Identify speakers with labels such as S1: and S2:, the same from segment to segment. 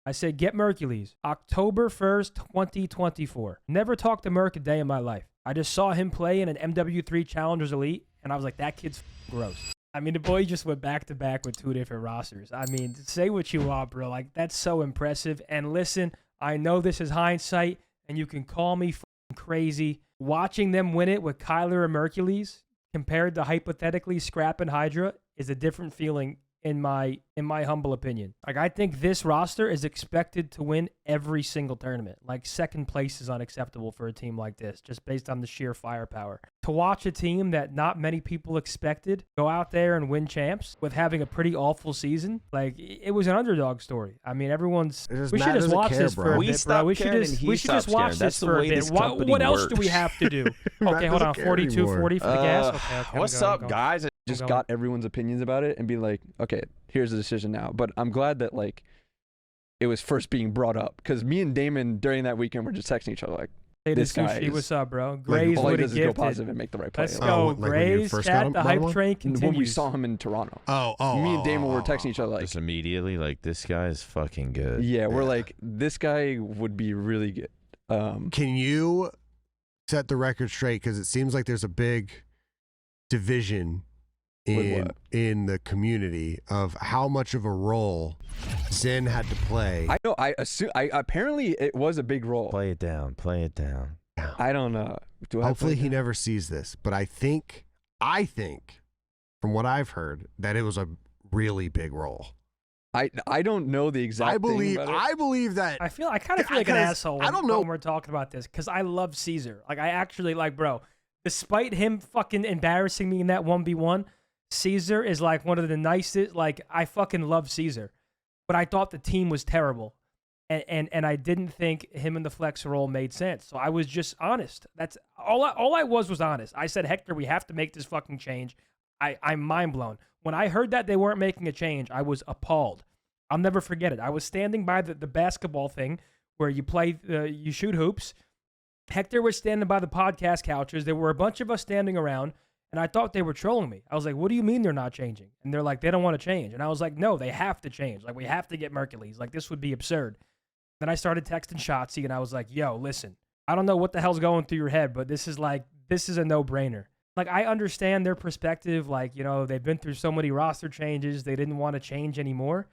S1: I said, get Mercules. October 1st, 2024. Never talked to Merc a day in my life. I just saw him play in an MW3 Challengers Elite, and I was like, that kid's gross. I mean, the boy just went back-to-back with 2 different rosters. I mean, say what you want, bro. Like, that's so impressive. And listen, I know this is hindsight, and you can call me crazy. Watching them win it with Kyler and Mercules compared to hypothetically Scrap and Hydra is a different feeling in my humble opinion. Like, I think this roster is expected to win every single tournament. Like, second place is unacceptable for a team like this, just based on the sheer firepower. To watch a team that not many people expected go out there and win champs with having a pretty awful season, like, it was an underdog story. I mean, we should just watch this for a bit, bro. We should just watch this for a bit. What else do we have to do? Okay, hold on. 42-40 for the gas. Okay,
S2: what's up, guys?
S3: Just got everyone's opinions about it and be like, okay, here's the decision now. But I'm glad that, like, it was first being brought up, because me and Damon during that weekend were just texting each other like,
S1: hey,
S3: this guy
S1: is, what's up, bro? Grays
S3: all
S1: would
S3: he
S1: have
S3: does is go
S1: gifted.
S3: positive and make the right play.
S1: Let's go, Grays. Cat, the hype train continues.
S3: When we saw him in Toronto. Me and Damon were texting each other like,
S2: just immediately, like, this guy is fucking good.
S3: Yeah, we're like, this guy would be really good.
S4: Can you set the record straight? Because it seems like there's a big division in the community of how much of a role Zen had to play.
S3: I know. Apparently it was a big role.
S2: Play it down. Play it down.
S3: I don't know.
S4: Hopefully he never sees this, but I think from what I've heard that it was a really big role.
S3: I don't know the exact.
S4: I believe that.
S1: I kind of feel like an asshole.
S4: I don't know
S1: when we're talking about this, because I love Caesar. Like, I actually like, bro. Despite him fucking embarrassing me in that 1v1. Caesar is like one of the nicest. Like, I fucking love Caesar, but I thought the team was terrible, and I didn't think him in the flex role made sense. So I was just honest. That's all. I was honest. I said, Hector, we have to make this fucking change. I'm mind blown when I heard that they weren't making a change. I was appalled. I'll never forget it. I was standing by the basketball thing where you play, you shoot hoops. Hector was standing by the podcast couches. There were a bunch of us standing around. And I thought they were trolling me. I was like, what do you mean they're not changing? And they're like, they don't want to change. And I was like, no, they have to change. Like, we have to get Mercules. Like, this would be absurd. Then I started texting Shotzi, and I was like, yo, listen, I don't know what the hell's going through your head, but this is a no-brainer. Like, I understand their perspective. Like, you know, they've been through so many roster changes. They didn't want to change anymore.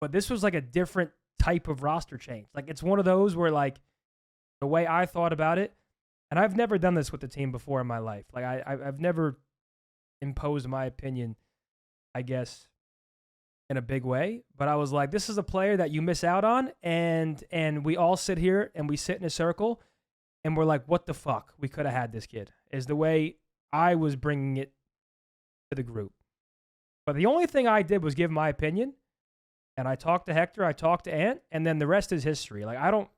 S1: But this was like a different type of roster change. Like, it's one of those where, like, the way I thought about it, and I've never done this with the team before in my life. Like, I've never imposed my opinion, I guess, in a big way. But I was like, this is a player that you miss out on, and we all sit here and we sit in a circle, and we're like, what the fuck? We could have had this kid, is the way I was bringing it to the group. But the only thing I did was give my opinion, and I talked to Hector, I talked to Ant, and then the rest is history. Like, I don't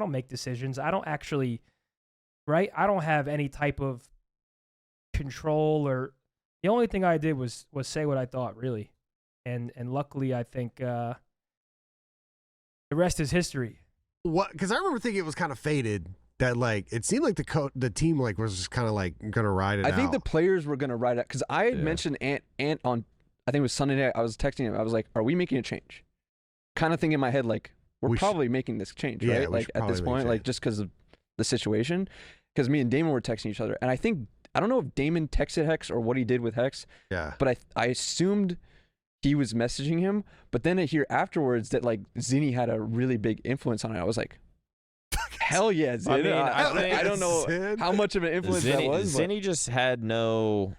S1: make decisions. I don't actually... Right? I don't have any type of control, or the only thing I did was say what I thought, really. And luckily, I think the rest is history.
S4: What? Because I remember thinking it was kind of faded. That, like, it seemed like the team, like, was just kind of like gonna ride it out.
S3: I think the players were gonna ride it, because I had mentioned Ant on, I think it was Sunday night. I was texting him. I was like, "Are we making a change?" Kind of thinking in my head, like, we're probably making this change, right? Like, at this point, like, just because of the situation, because me and Damon were texting each other, and I don't know if Damon texted Hex or what he did with Hex, but I assumed he was messaging him, but then I hear afterwards that, like, Zinni had a really big influence on it. I was like, hell yeah, Zinni. I don't know how much of an influence that was.
S2: Zinni just had no...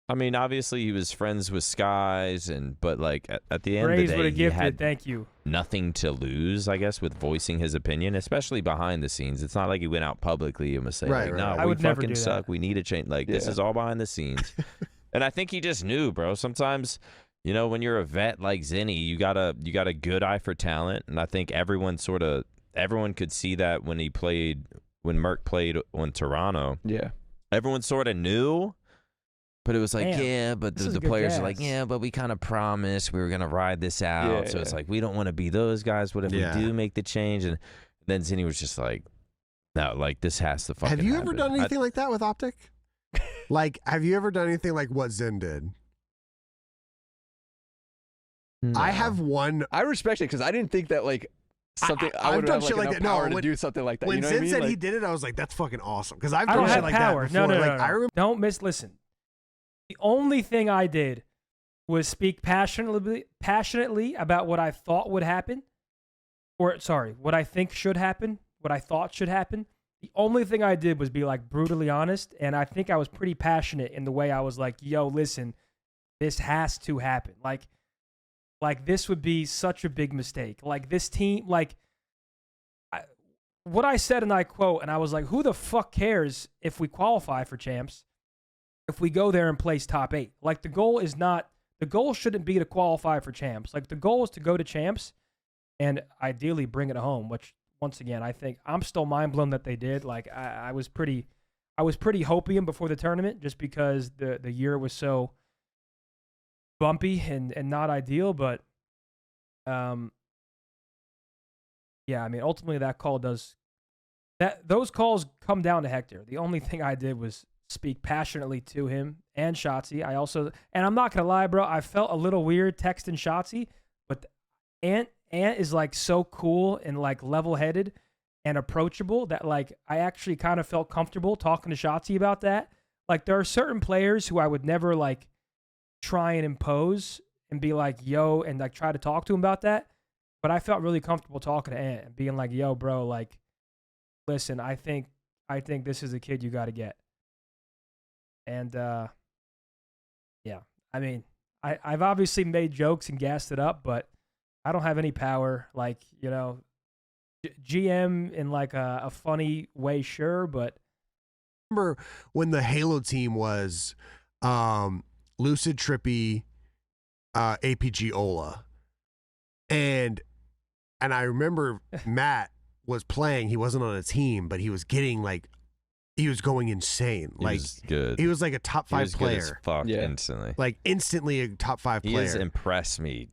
S2: I mean, obviously he was friends with Skies, but like at the end of the day, he had nothing to lose, I guess, with voicing his opinion, especially behind the scenes. It's not like he went out publicly and was saying, no, we fucking suck. We need a change. Like, this is all behind the scenes. And I think he just knew, bro. Sometimes, you know, when you're a vet like Zinni, you got a good eye for talent, and I think everyone could see that when Merc played on Toronto.
S3: Yeah,
S2: everyone sort of knew. But it was like, but the players are like, but we kind of promised we were going to ride this out. So it's like, we don't want to be those guys. What if we do make the change? And then Zinni was just like, no, like, this has to fucking happen.
S4: Have you ever done anything like that with OpTic? Like, have you ever done anything like what Zen did? No. I have one.
S3: I respect it because I didn't think that like something. I would have like enough power to do something like that.
S4: When
S3: you know
S4: Zin
S3: what I mean?
S4: said
S3: like,
S4: he did it, I was like, that's fucking awesome. Because I've
S1: I
S4: done
S1: don't
S4: shit
S1: have
S4: like
S1: power.
S4: that before.
S1: No.
S4: I remember.
S1: Don't listen. The only thing I did was speak passionately about what I thought would happen, or sorry, what I think should happen, what I thought should happen. The only thing I did was be like brutally honest, and I think I was pretty passionate in the way I was like, yo, listen, this has to happen. Like this would be such a big mistake. Like this team, what I said, and I quote, and I was like, who the fuck cares if we qualify for champs, if we go there and place top 8? Like the goal shouldn't be to qualify for champs. Like the goal is to go to champs and ideally bring it home, which once again, I think I'm still mind blown that they did. Like I was pretty hopium before the tournament just because the year was so bumpy and not ideal. But yeah, I mean, ultimately those calls come down to Hector. The only thing I did was speak passionately to him and Shotzi. And I'm not gonna lie, bro, I felt a little weird texting Shotzi, but Ant is like so cool and like level-headed and approachable that like I actually kind of felt comfortable talking to Shotzi about that. Like there are certain players who I would never like try and impose and be like, yo, and like try to talk to him about that. But I felt really comfortable talking to Ant and being like, yo, bro, like, listen, I think this is a kid you got to get. And yeah, I mean, I've obviously made jokes and gassed it up, but I don't have any power. Like, you know, GM in like a funny way, sure, but
S4: remember when the Halo team was Lucid, Trippy, APG, Ola, and I remember Matt was playing. He wasn't on a team, but he was getting like. He was going insane.
S2: He was good.
S4: He was like a top 5 player.
S2: Good as fuck instantly.
S4: Like instantly a top 5 player.
S2: He has impressed me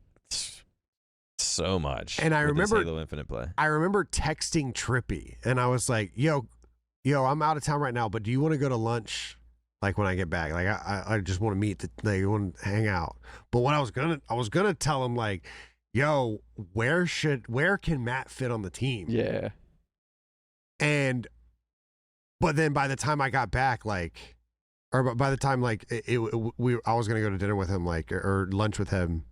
S2: so much.
S4: And I remember
S2: Halo Infinite play.
S4: I remember texting Trippy, and I was like, "Yo, I'm out of town right now, but do you want to go to lunch? Like when I get back? Like I just want to meet. Like want to hang out." But what I was gonna tell him like, "Yo, where can Matt fit on the team?"
S3: Yeah.
S4: But then by the time I got back, like, or by the time like I was gonna go to dinner with him, like, or lunch with him,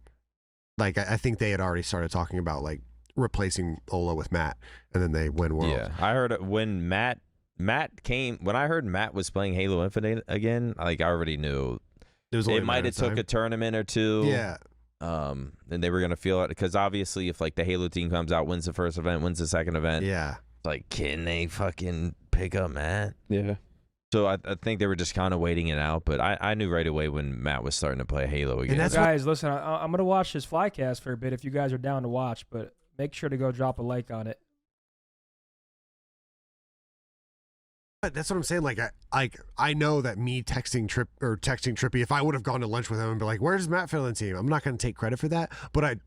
S4: like I think they had already started talking about like replacing Ola with Matt, and then they win Worlds.
S2: Yeah, I heard when Matt came. When I heard Matt was playing Halo Infinite again, like I already knew it might have took a tournament or two.
S4: Yeah.
S2: And they were gonna feel it because obviously, if like the Halo team comes out, wins the first event, wins the second event,
S4: yeah.
S2: Like, can they fucking pick up Matt?
S3: Yeah.
S2: So I think they were just kind of waiting it out, but I knew right away when Matt was starting to play Halo again.
S1: Guys, listen, I'm going to watch this Flycast for a bit if you guys are down to watch, but make sure to go drop a like on it.
S4: That's what I'm saying. Like I know that me texting Trippy, if I would have gone to lunch with him and be like, "Where's Matt fit on the team?" I'm not going to take credit for that, but I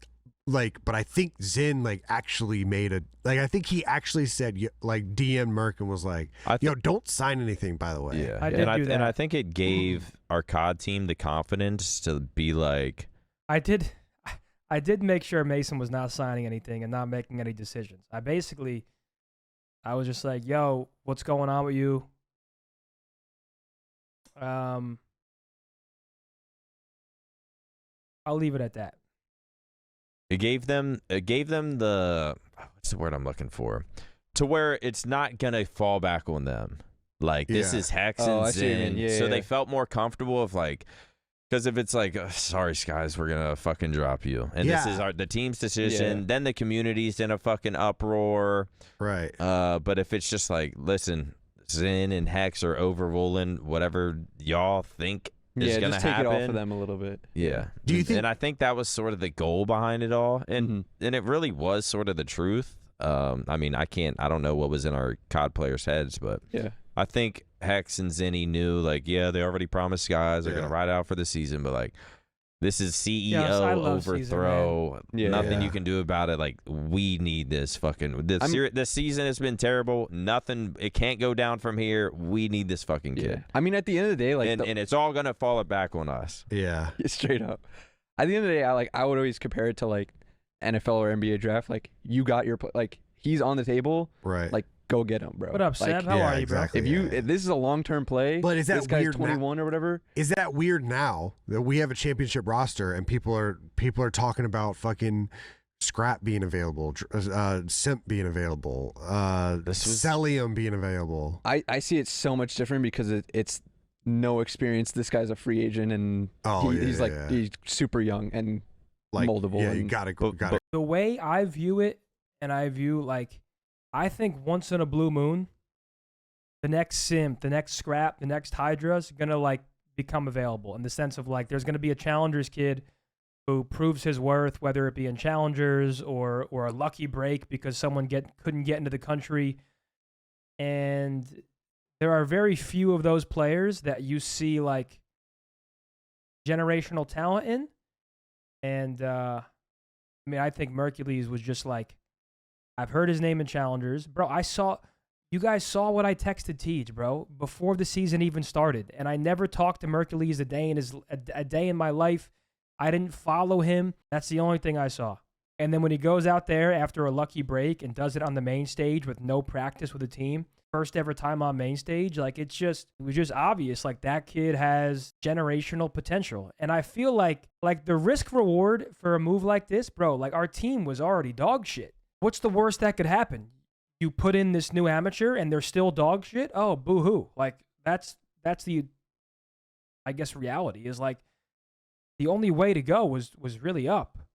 S4: think Zin like actually made I think he actually said like DM Merc and was like, "Yo, don't sign anything." By the way,
S2: yeah,
S1: I did do that.
S2: And I think it gave our COD team the confidence to be like,
S1: I did make sure Mason was not signing anything and not making any decisions. I was just like, "Yo, what's going on with you?" I'll leave it at that.
S2: It gave them the what's the word I'm looking for, to where it's not gonna fall back on them. Like this is Hex and Zin, so they felt more comfortable of like, because if it's like, sorry Skies, we're gonna fucking drop you, and this is the team's decision, then the community's in a fucking uproar,
S4: right?
S2: But if it's just like, listen, Zin and Hex are overruling whatever y'all think. Is gonna
S3: just take
S2: happen.
S3: It off of them a little bit.
S2: Yeah.
S4: Do you think?
S2: And I think that was sort of the goal behind it all, and it really was sort of the truth. I mean, I don't know what was in our COD players' heads, but I think Hex and Zinni knew, like, they already promised guys they're gonna ride out for the season, but like, this is CEO overthrow. Nothing you can do about it. Like, we need this fucking this season has been terrible. Nothing. It can't go down from here. We need this fucking kid.
S3: I mean, at the end of the day, like,
S2: and it's all gonna fall back on us.
S4: Yeah,
S3: straight up. at the end of the day, I would always compare it to like NFL or NBA draft. Like you got your like he's on the table,
S4: right?
S3: Like go get him, bro.
S1: What up,
S3: like,
S1: Seb? How are you, bro?
S4: Exactly,
S3: if this is a long-term play,
S4: but is that
S3: this guy's
S4: weird
S3: 21 or whatever?
S4: Is that weird now that we have a championship roster and people are talking about fucking Scrap being available, Simp being available, Celium being available?
S3: I see it so much different because it's no experience. This guy's a free agent and he's he's super young and like, moldable.
S4: Yeah,
S3: and,
S4: you got it.
S1: The way I view it, and I view like, I think once in a blue moon, the next Simp, the next Scrap, the next Hydra is gonna like become available in the sense of like there's gonna be a Challengers kid who proves his worth, whether it be in Challengers or a lucky break because someone couldn't get into the country. And there are very few of those players that you see like generational talent in. And I mean, I think Mercules was just like, I've heard his name in Challengers. Bro, you guys saw what I texted Tej, bro, before the season even started. And I never talked to Mercules a day in my life. I didn't follow him. That's the only thing I saw. And then when he goes out there after a lucky break and does it on the main stage with no practice with the team, first ever time on main stage, like it was just obvious. Like that kid has generational potential. And I feel like the risk reward for a move like this, bro, like our team was already dog shit. What's the worst that could happen? You put in this new amateur and they're still dog shit? Oh, boo-hoo. Like that's the, I guess, reality is like, the only way to go was really up.